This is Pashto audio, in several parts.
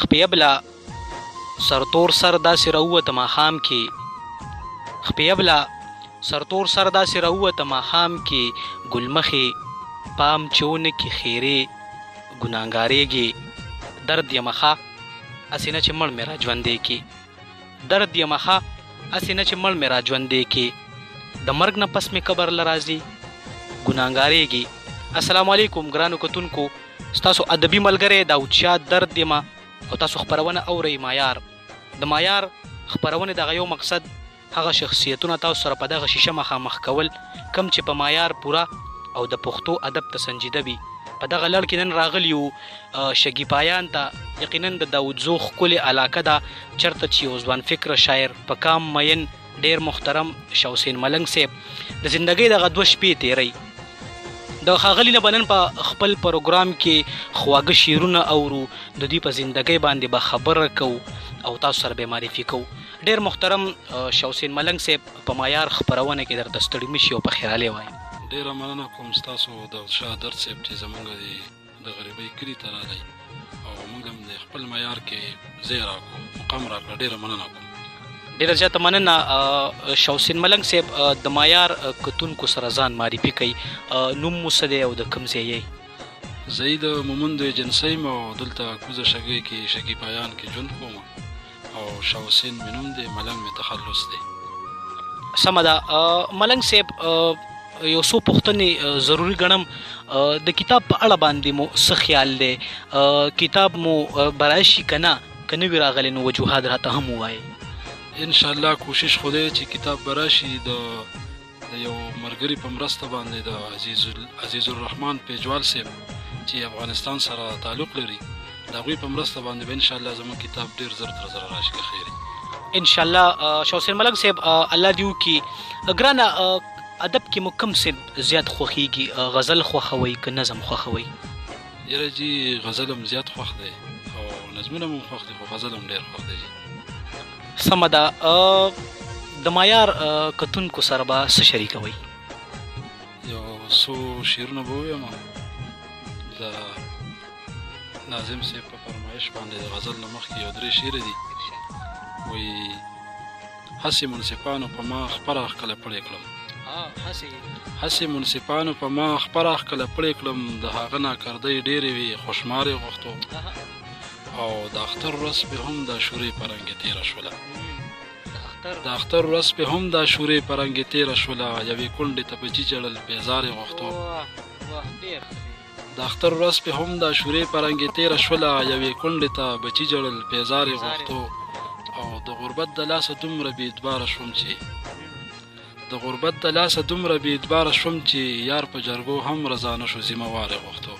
خپیبله سرتور سر داسې راووته ماښام کې خپیبله سرتور سر داسې راووته ماښام کې ګلمخې پام چې ونه کې خیرې ګناهګارېږي درد یمه ښه هسې نه چې مړ مې را ژوندې کې درد یمه ښه هسې نه چې مړ مې را ژوندې کې د مرګ نه پس مې قبر له راځي ګناهګارېږي. السلام علیکم ګرانو کتونکو، ستاسو ادبي ملګری داود شاه درد یمه او تاسو خپرونه اورئ مایار. د مایار خپرونې دغه یو مقصد هغه شخصیتونه تاسو سره په دغه شیشه مخامخ کول کم چې په مایار پوره او د پښتو ادب ته سنجیده وي. په دغه لړ کې نن راغلی یو شګیپایان ته یقینا د داود زو ښکلې علاقه ده چېرته چې یو ځوان فکره شاعر په کام مین ډېر محترم شاه حسین ملنګ صاحب د زندګۍ دغه 2 شپې تیری د ښاغلي نه به نن په خپل پروګرام کې خواږه شعرونه اورو، د دوی په زندګۍ باندې به خبره کوو او تاسو سره به معرفي کوو. ډېر محترم شاه حسین ملنګ صاحب په مایار خپرونه کې درته ستړي مه شي او په خیرالې وایم. ډېره مننه کوم ستاسو داود شاه درد صاحب چې زموږ د غریبۍ کلي ته راغی او موږ هم د خپل معیار کې ځای راکړو مقام راکړه. ډېره مننه کوم. ډېره زیاته مننه شاه حسین ملنګ صاحب. د مایار کتونکو سره ځان معرفي کوي، نوم مو څه دی او د کوم ځای یې؟ زه د مومندو ایجنسۍ یم او دلته کوزه شګۍ کې شګیپایان کې ژوند کوم او شاه حسین مې نوم دی، ملنګ مې تخلص دی. سمه ده ملنګ صاحب، یو څو پوښتنې ضروري ګڼم. د کتاب په اړه باندې مو څه خیال دی؟ کتاب مو به راشي که نه وي راغلی نو وجوهات راته هم ووایئ. انشاءالله کوشش خو دی چې کتاب به راشي. د یو ملګري په مرسته باندې د عزیز الرحمن پیجوال صاحب چې افغانستان سره تعلق لري د هغوی په مرسته باندې به انشاءالله زموږ کتاب ډېر زر تر زره راشي که خیر انشاءالله. شاه حسین ملنګ صاحب الله دې وکړي. ګرانه ادب کې مو کوم صاحب زیات خوښیږي؟ غزل خوښوئ که نظم خوښوئ؟ یاره جي غزل هم زیات خوښ دی او نظمونه هم خوښ دی خو غزل هم ډېر خوښ دی. سمه ده. د مایار کتونکو سره به څه شریکوئ؟ یو څو شعرونه به ووایم. د ناظم صاحب په فرمایش باندې د غزل نه مخکې یو 3 شعره دي. وایي هسې منصفانو په ما خپره ښکله پړې کړم هسې منصفانو په ما خپره ښکله پړې کړم د هغه ناکردۍ ډېرې وي خوشمارې غوښتو او د اختر ورځ پې هم دا شورې په رنګې تېره شوله د اختر ورځ پې هم دا شورې په رنګې تېره شوله یوې کونډې ته بچي جړل بیزارې غوښتو د اختر ورځ پې هم دا شورې په رنګې تېره شوله یوې کونډې ته بچي جړل بیزارې غوښتو او د غربت د لاسه دومره بې اعتباره شوم چې یار په جرګو هم رضا نه شو ذمه وارې غوښتو.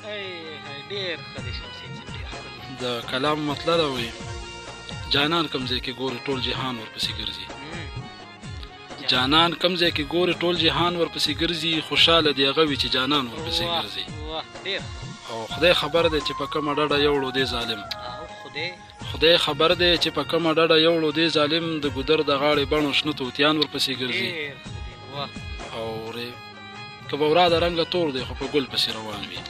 د کلام مطلب وي جانان کم ځای کې ګوري ټول جهان ورپسې ګرځي جانان کم ځای کې ګوري ټول جهان ورپسې ګرځي خوشحاله دی هغه وي چې جانان ورپسې ګرځي او خدای خبر دی چې په کومه ډډه یوړو دی ظالم خدای خبر دی چې په کومه ډډه یوړو دی ظالم د ګودر د غاړې بڼو شنه توتیان ورپسې ګرځي او که بورا د رنګه تور دی خو په ګل پسې روان وي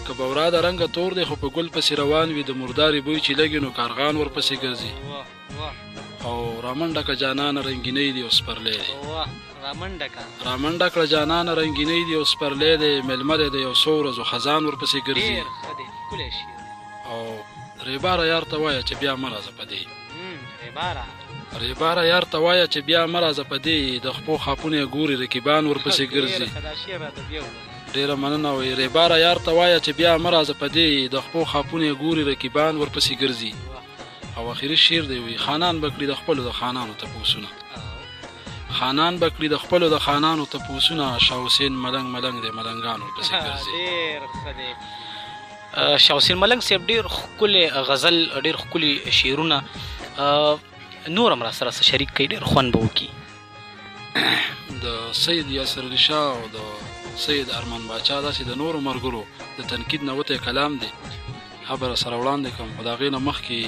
که بورا د رنګه تور دی خو په ګل پسې روان وي د مرداري بوی چې لګي نو کارغان ورپسې ګرځي او رامنډه که جانانه رنګینۍ دی او سپرلی دی رامنډه کړه جانانه رنګینۍ دی او سپرلی دی مېلمه دی د یو څو ورځو خزان ورپسې ګرځي او ریباره یار ته وایه چې بیا مه راځه په دې ریباره یار ته وایه چې بیا مه راځه په دې د خپو خاپونه یې ګوري رقیبان ورپسې ګرځي. ډېره مننه. وایي ریباره یار ته وایه چې بیا مه راځه په دې د خپو خاپونه یې ګوري رقیبان ورپسې ګرځي. او اخري شعر دی وایي خانان به کړي د خپلو د خانانو تپوسونه خانان به کړي د خپلو د خانانو تپوسونه شاه حسین ملنګ دی ملنګان ورپسې ګرځي. شاه حسین ملنګ صاحب ډېر ښکلې غزل ډېر ښکلي شعرونه نور هم را سره شریک کوي ډېر خوند به وکړي. د سید یاسر علي شاه او د سید ارمان باچا داسې د نورو ملګرو د تنقید نه وتی کلام دی هغه به سره وړاندې کړم خو د هغې نه مخکې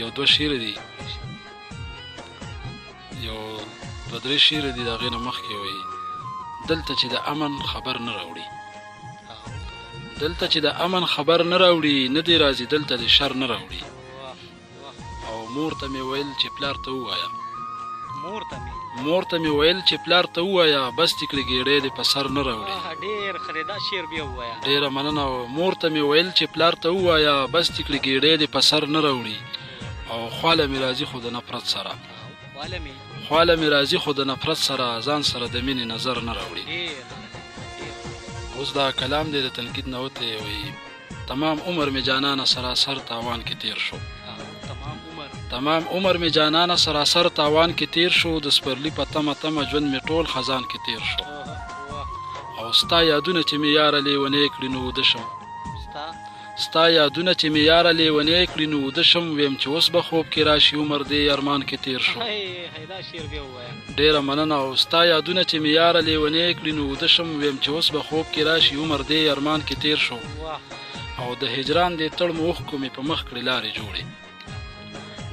یو 2 شعره دي یو 2-3 شعره دي د هغې نه مخکې وایي دلته چې د امن خبر نه راوړي دلته چې د امن خبر نه راوړي نه دی راځي دلته د شر نه راوړي مور ته مې ویل چې پلار ته ووایه مور ته مې ویل چې پلار ته ووایه بس دې کړې ګېډۍ دې په سر نه راوړي ډېر ښه دی دا شعر بیا ووایه ډېره مننه مور ته مې ویل چې پلار ته ووایه بس دې کړې ګېډۍ دې په سر نه راوړي او خواله مې راځي خو د نفرت سره خواله مې راځي خو د نفرت سره ځان سره د مینې نظر نه راوړي اوس دا کلام دی د تنقید نه وتی وایي تمام عمر مې جانانه سراسر تاوان کې تیر شو تمام عمر مې جانانه سراسر تاوان کې تیر شو د سپرلي په تمه تمه ژوند مې ټول خزان کې تیر شو او ستا یادونه چې مې یاره لیونی کړي نو وده شم ستا یادونه چې مې یاره لیونی کړي نو وده شم ویم چې اوس به خوب کې راشي عمر دې ارمان کې تیر شو ډېره مننه او ستا یادونه چې مې یاره لیونی کړي نو وده شم ویم چې اوس به خوب کې راشي عمر دې ارمان کې تیر شو او د هجران دې تړ مو اوښکو مې په مخ کړې لارې جوړې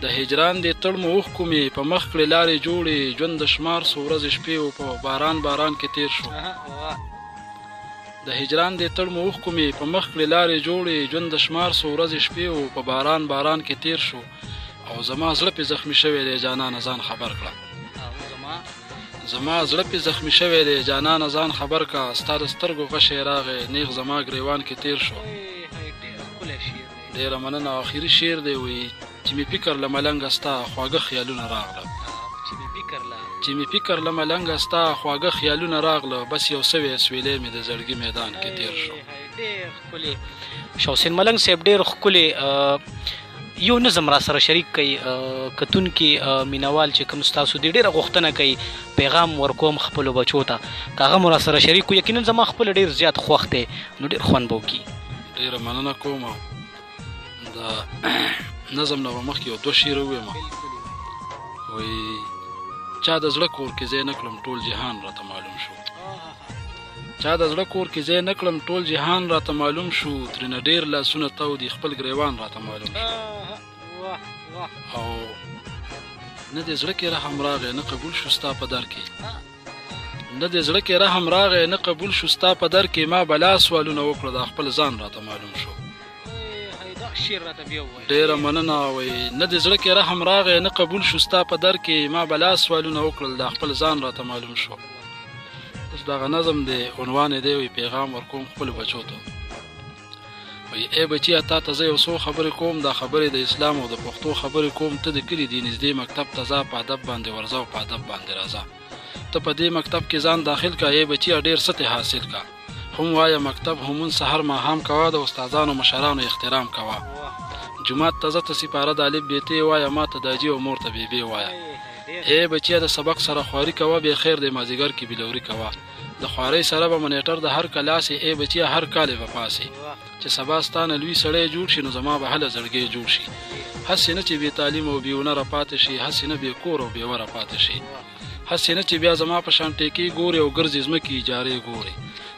د هجران دې تړ مو اوښکو مې په مخ کړې لارې جوړې ژوند د شمار څو ورځې شپې و په باران کې تیر شو د هجران دې تړ مو اوښکو مې په مخ کړې لارې جوړې ژوند د شمار څو ورځې شپې و په باران کې تیر شو او زما زړه پې زخمي شوی دی جانانه ځان خبر کړه زما زړه پې زخمي شوی دی جانانه ځان خبر کړه ستا د سترګو غشی راغی نیغ زما ګریوان کې تیر شو ډېره مننه آخري شعر دی وایي چې مې فکر له ملنګه ستا خواږه خیالونه راغله چې مې فکر له ملنګه ستا خواږه خیالونه راغله بس یو سوی سویلی مې د زړګي میدان کې تیر شو شاه حسین ملنګ صاحب ډېر ښکلی یو نظم را سره شریک کوي کتونکي مینوال چې کوم ستاسو دي ډېره غوښتنه کوي پیغام ورکوم خپلو بچو ته که هغه مو را سره شریک کړو یقینا زما خپله ډېر زیات خوښ دی نو ډېر خوند به وکړي ډېره مننه کوم د نظم نه به مخکې یو دوه شعر ووایم وایي چا د زړه کور کې ځای نه کړم ټول جهان راته معلوم شو چا د زړه کور کې ځای نه کړم ټول جهان راته معلوم شو ترېنه ډېر لاسونه تو دي خپل ګریوان راته معلوم شو او نه دې زړه کې رحم راغی نه قبول شو ستا په در کې نه دې زړه کې رحم راغی نه قبول شو ستا په در کې ما بلا سوالونه وکړه دا خپل ځان راته معلوم شو ډېره مننه وایي نه دې زړه کې رحم راغی نه قبول شو ستا په در کې ما بلا سوالونه وکړل دا خپل ځان راته معلوم شو اوس دغه نظم دی عنوان یې دی وایي پیغام ورکوم خپلو بچو ته وایي ای بچیه تا ته زه یو څو خبرې کوم دا خبرې د اسلام او د پښتو خبرې کوم ته د کلي دې نږدې مکتب ته ځه په ادب باندې ورځه او په ادب باندې راځه ته په دې مکتب کې ځان داخل کا ای بچیه ډېر څه ته حاصل کا هم وایه مکتب همون سحر ماښام کوه د استادانو مشرانو احترام کوه جومات ته ځه ته سپاره د الف بیتې وایه ما ته داجي او مور ته بیبې وایه ای بچیه د سبق سره خواري کوه بیا خیر دی مازدیګر کې بلوري کوه د خوارۍ سره به منیټر د هر کلاسې ای بچیه هر کال یې به پاسې چې سبا ستا نه لوی سړی جوړ شي نو زما به هله زړګی جوړ شي هسې نه چې بې تعلیم او بې هنره پاتې شي هسې نه بې کور او بې وره پاتې شي هسې نه چې بیا زما په شان ټیکې ګوري او ګرځي ځمکې اجارې ګوري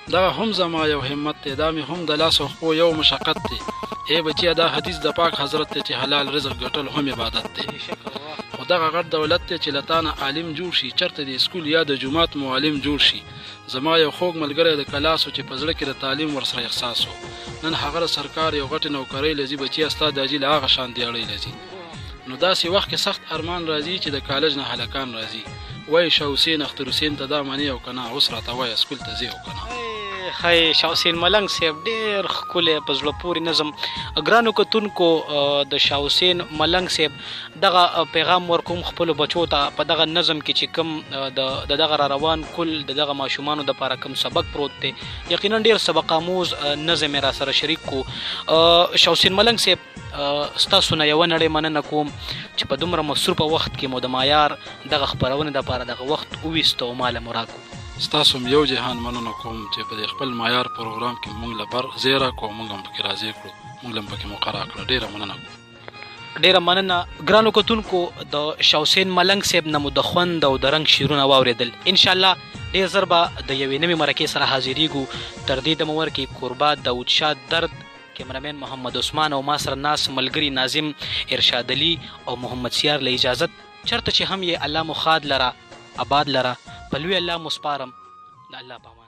دغه هم زما یو همت دی دا مې هم د لاس او خپو یو مشقت دی ای بچیه دا حدیث د پاک حضرت دی چې حلال رزق ګټل هم عبادت دی خو دغه غټ دولت دی چې له تا نه عالم جوړ شي چېرته د اسکول یا د جومات معلم جوړ شي زما یو خوږ ملګری د کلاسو چې په زړه کې د تعلیم ورسره احساس و نن هغه د سرکار یو غټې نوکرۍ لځي بچیه ستا داجي له هغه شان دیاړۍ لځي نو داسې وخت کې سخت ارمان راځي چې د کالج نه هلکان راځي وایي شاه حسین اختر حسین ته دا منې او که نه اوس راته وایه سکول ته ځې او که نه ښایي شاه حسین ملنګ صاحب ډېر ښکلی په زړه پورې نظم ګرانو کتونکو د شاه حسین ملنګ صاحب دغه پیغام ورکوم خپلو بچو ته په دغه نظم کې چې کوم د دغه را روان کل د دغه ماشومانو دپاره کوم سبق پروت دی یقینا ډېر سبق آموز نظم یې را سره شریک کو شاه حسین ملنګ صاحب ستاسو نه یوه نړۍ مننه کوم چې په دومره مصروفه وخت کې مو د معیار دغه خپرونې دپاره دغه وخت وویسته او ما له مو راکړو ستاسو هم یو جهان مننه کوم چې په دې خپل معیار پروګرام کې موږ له بر ځای راکړو موږ هم پکې راضي کړو موږ هم پکې موقع راکړه ډېره مننه کوم ډېره مننه ګرانو کتونکو د شاه حسین ملنګ صاحب نه مو د خوند او د رنګ شعرونه واورېدل انشاءالله ډېر ژر به د یوې نوې مرکې سره حاضرېږو تر دې دمه ورکې کوربه داود شاه درد کیمرامین محمد عثمان او ما سره ناس ملګري ناظم ارشاد علي او محمد سیار له اجازت چرته چې هم یې الله مخاد لره آباد لره په لوی الله مو سپارم د الله په امان